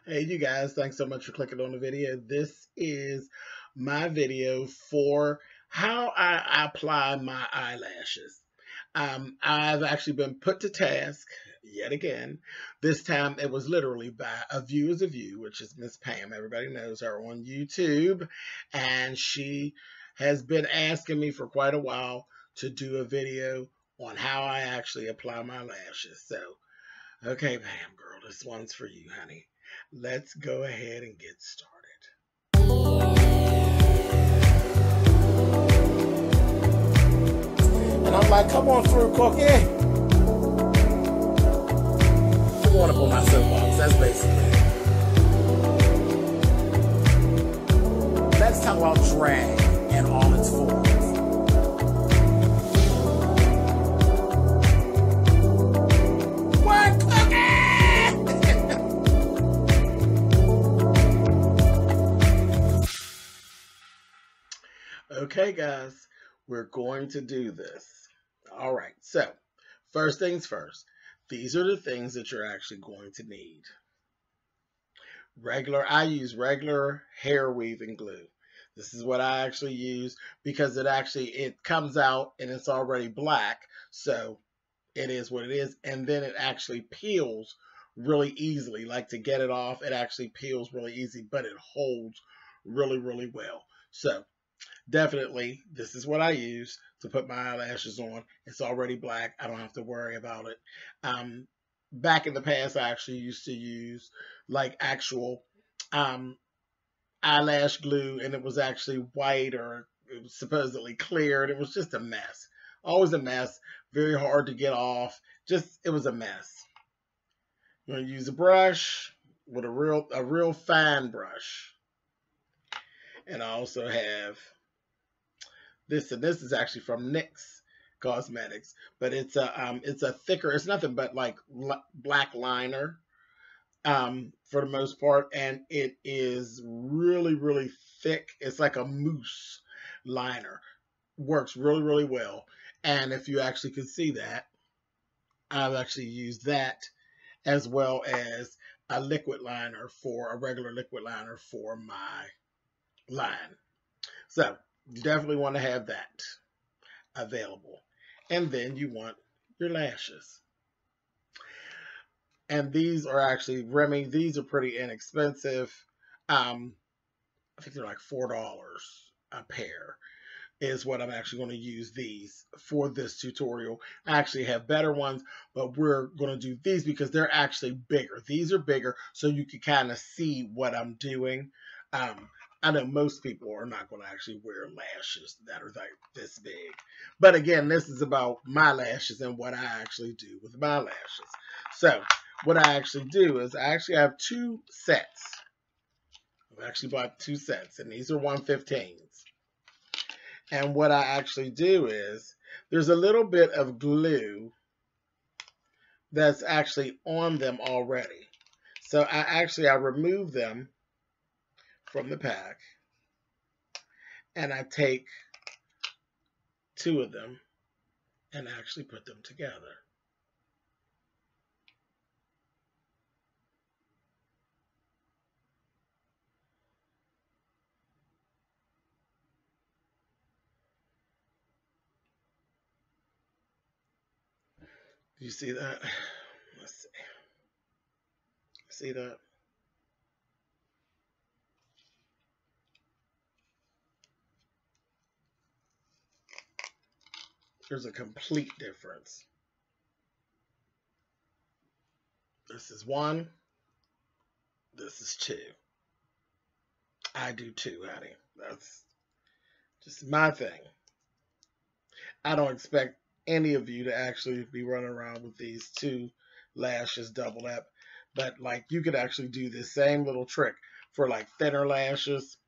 Hey, you guys, thanks so much for clicking on the video. This is my video for how I apply my eyelashes. I've actually been put to task yet again. This time it was literally by A View is a View, which is Miss Pam. Everybody knows her on YouTube. And she has been asking me for quite a while to do a video on how I actually apply my lashes. So, okay, Pam, girl, this one's for you, honey. Let's go ahead and get started. And I'm like, come on through, Cookie. Come on up on my soapbox. That's basically it. Let's talk about drag and all its forms. Okay, guys, we're going to do this. All right, so first things first, these are the things that you're actually going to need. I use regular hair weaving glue. This is what I actually use because it comes out and it's already black, so it is what it is, and then it actually peels really easily. Like, to get it off, it actually peels really easy, but it holds really, really well. So definitely, this is what I use to put my eyelashes on. It's already black. I don't have to worry about it. Back in the past, I actually used to use like actual eyelash glue, and it was actually white, or it was supposedly clear, and it was just a mess. Always a mess. Very hard to get off. It was a mess. I'm going to use a brush with a real fine brush. And I also have this, and this is actually from NYX Cosmetics, but it's a thicker, it's nothing but like black liner for the most part, and it is really, really thick. It's like a mousse liner. Works really, really well. And if you actually could see that, I've actually used that as well as a regular liquid liner for my line. So you definitely want to have that available. And then you want your lashes. And these are actually, Remy, these are pretty inexpensive. I think they're like $4 a pair is what I'm actually going to use these for this tutorial. I actually have better ones, but we're going to do these because they're actually bigger. These are bigger, so you can kind of see what I'm doing. I know most people are not going to actually wear lashes that are like this big. But again, this is about my lashes and what I actually do with my lashes. So what I actually do is I actually have two sets. I've actually bought two sets, and these are 115s. And what I actually do is there's a little bit of glue that's actually on them already. So I remove them from the pack, and I take two of them and actually put them together. Do you see that? Let's see. See that? There's a complete difference. This is one. This is two. I do too, honey. That's just my thing. I don't expect any of you to actually be running around with these two lashes doubled up. But like, you could actually do this same little trick for like thinner lashes.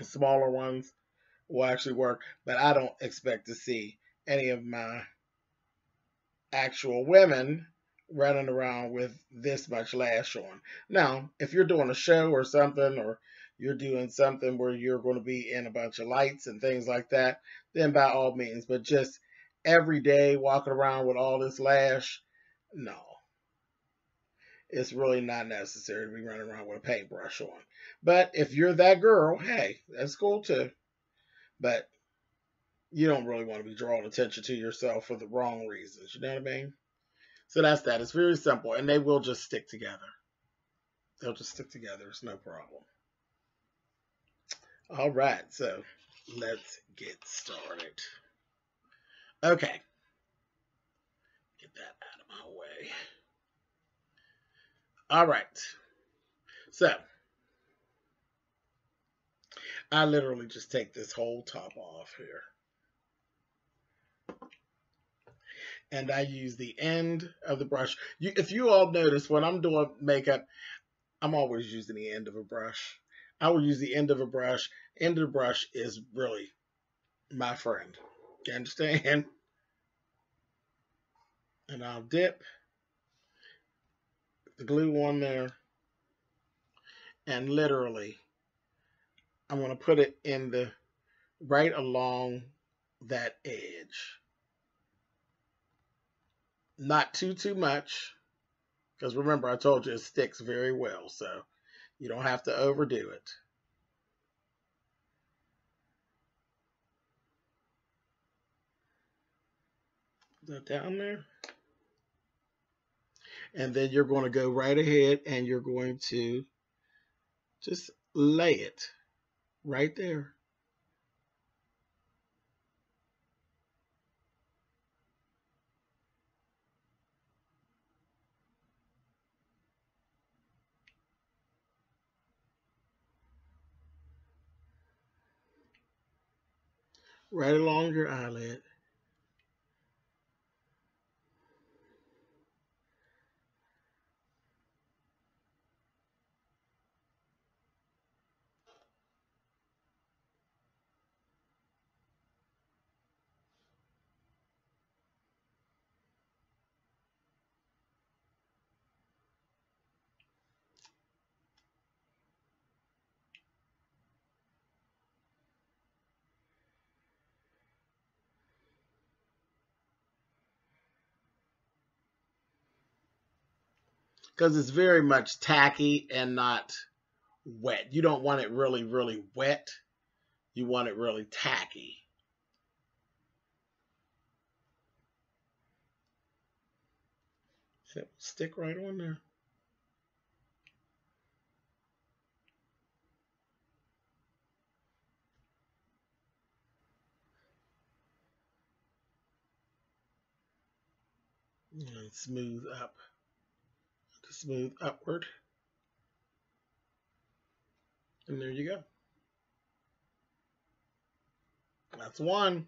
Smaller ones will actually work. But I don't expect to see any of my actual women running around with this much lash on. Now, if you're doing a show or something, or you're doing something where you're going to be in a bunch of lights and things like that, then by all means. But just every day walking around with all this lash, no. it's really not necessary to be running around with a paintbrush on. But if you're that girl, hey, that's cool too. But you don't really want to be drawing attention to yourself for the wrong reasons. You know what I mean? So that's that. It's very simple, and they will just stick together. They'll just stick together. It's no problem. All right, so let's get started. Okay, get that out of my way. All right, so I literally just take this whole top off here. And I use the end of the brush. If you all notice, when I'm doing makeup, I'm always using the end of a brush. I will use the end of a brush. End of the brush is really my friend. You understand? And I'll dip the glue on there. And literally, I'm going to put it in the right along that edge. Not too much. Because remember, I told you it sticks very well. So you don't have to overdo it. That down there. And then you're going to go right ahead and you're going to just lay it right there. Right along your eyelid. Because it's very much tacky and not wet. You don't want it really, really wet. You want it really tacky. Stick right on there. And smooth up. Smooth upward. And there you go. That's one.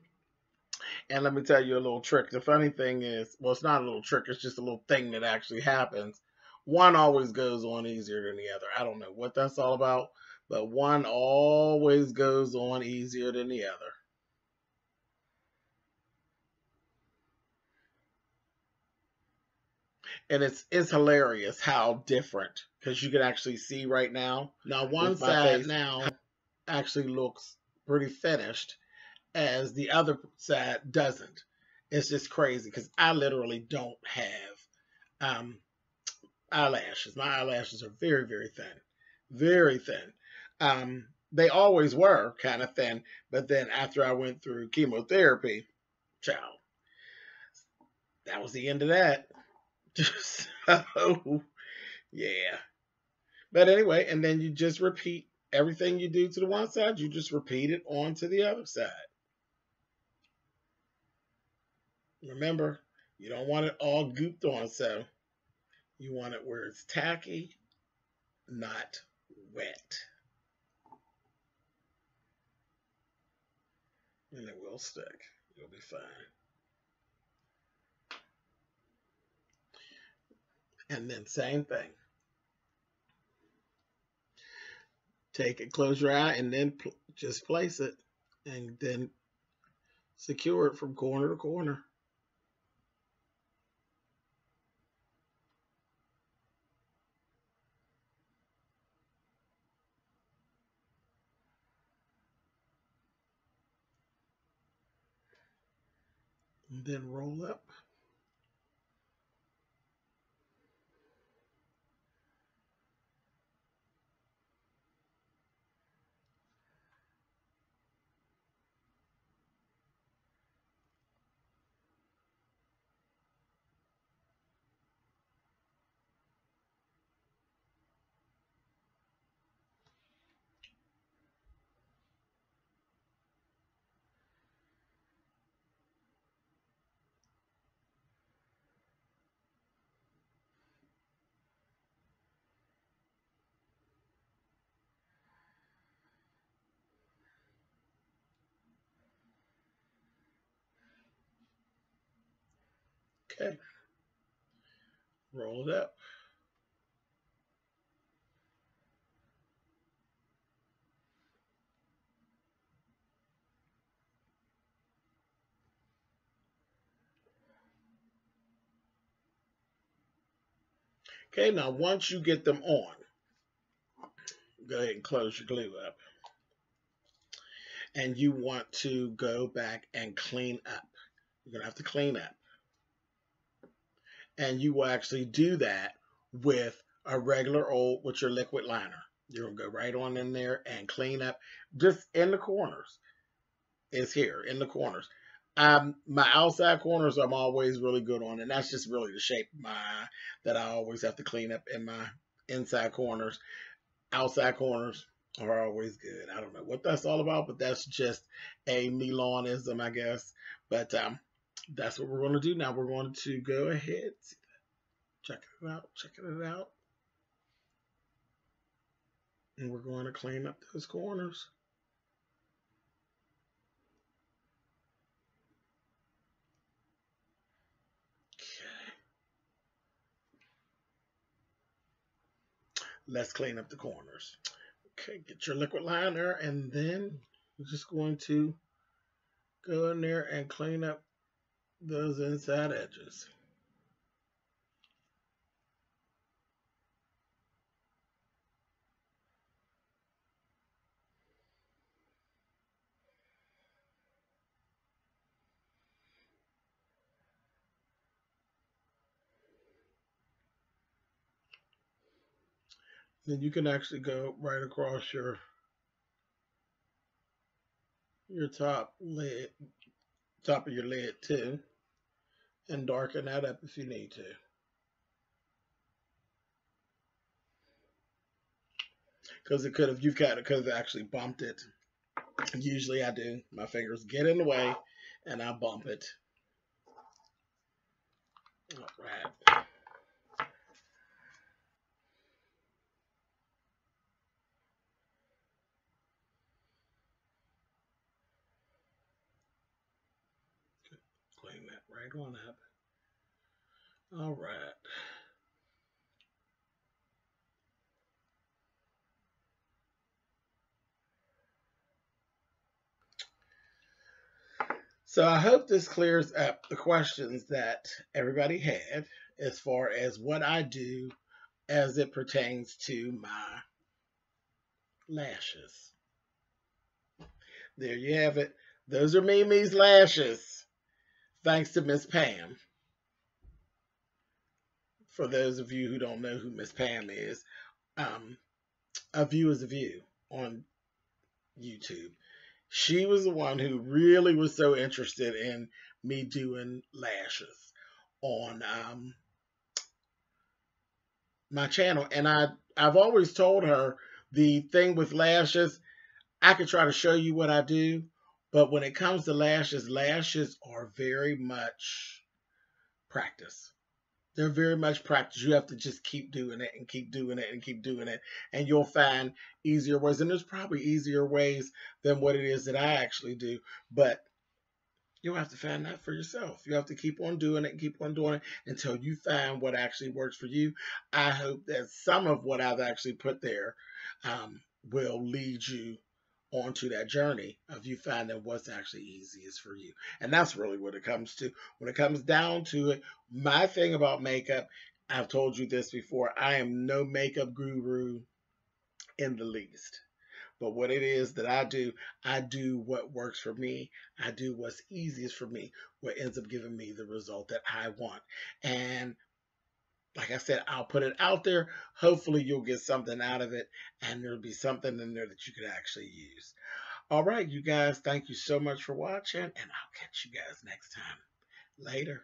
And let me tell you a little trick. The funny thing is, well, it's not a little trick. It's just a little thing that actually happens. One always goes on easier than the other. I don't know what that's all about, but one always goes on easier than the other. And it's hilarious how different, because you can actually see right now. Now one side now actually looks pretty finished, as the other side doesn't. It's just crazy because I literally don't have eyelashes. My eyelashes are very, very thin. Very thin. They always were kind of thin, but then after I went through chemotherapy, child, that was the end of that. So, yeah. But anyway, and then you just repeat everything you do to the one side, you just repeat it on to the other side. Remember, you don't want it all gooped on, so you want it where it's tacky, not wet. And it will stick. You'll be fine. And then same thing. Take it, close your eye, and then just place it. And then secure it from corner to corner. And then roll up. Okay, roll it up. Okay, now once you get them on, go ahead and close your glue up. And you want to go back and clean up. You're going to have to clean up. And you will actually do that with a regular old, with your liquid liner. You're going to go right on in there and clean up just in the corners. It's here in the corners. My outside corners I'm always really good on, and that's just really the shape of my eye that I always have to clean up in my inside corners. Outside corners are always good. I don't know what that's all about, but that's just a Milanism, I guess. But that's what we're going to do now. We're going to go ahead, check it out, and we're going to clean up those corners. Okay. Let's clean up the corners. Okay, get your liquid liner, and then we're just going to go in there and clean up those inside edges. Then you can actually go right across your top of your lid too, and darken that up if you need to. Because it could have, you could have actually bumped it. Usually I do. My fingers get in the way and I bump it. All right. Clean that right on up. All right. So I hope this clears up the questions that everybody had as far as what I do as it pertains to my lashes. There you have it. Those are Mimi's lashes. Thanks to Miss Pam. For those of you who don't know who Miss Pam is, A View is a View on YouTube. She was the one who really was so interested in me doing lashes on my channel. And I've always told her the thing with lashes, I could try to show you what I do, but when it comes to lashes, lashes are very much practice. They're very much practice. You have to just keep doing it and keep doing it and keep doing it. And you'll find easier ways. And there's probably easier ways than what it is that I actually do. But you'll have to find that for yourself. You have to keep on doing it and keep on doing it until you find what actually works for you. I hope that some of what I've actually put there will lead you onto that journey of you finding what's actually easiest for you. And that's really what it comes to. When it comes down to it, my thing about makeup, I've told you this before, I am no makeup guru in the least. But what it is that I do what works for me. I do what's easiest for me, what ends up giving me the result that I want. And like I said, I'll put it out there. Hopefully you'll get something out of it, and there'll be something in there that you could actually use. All right, you guys, thank you so much for watching, and I'll catch you guys next time. Later.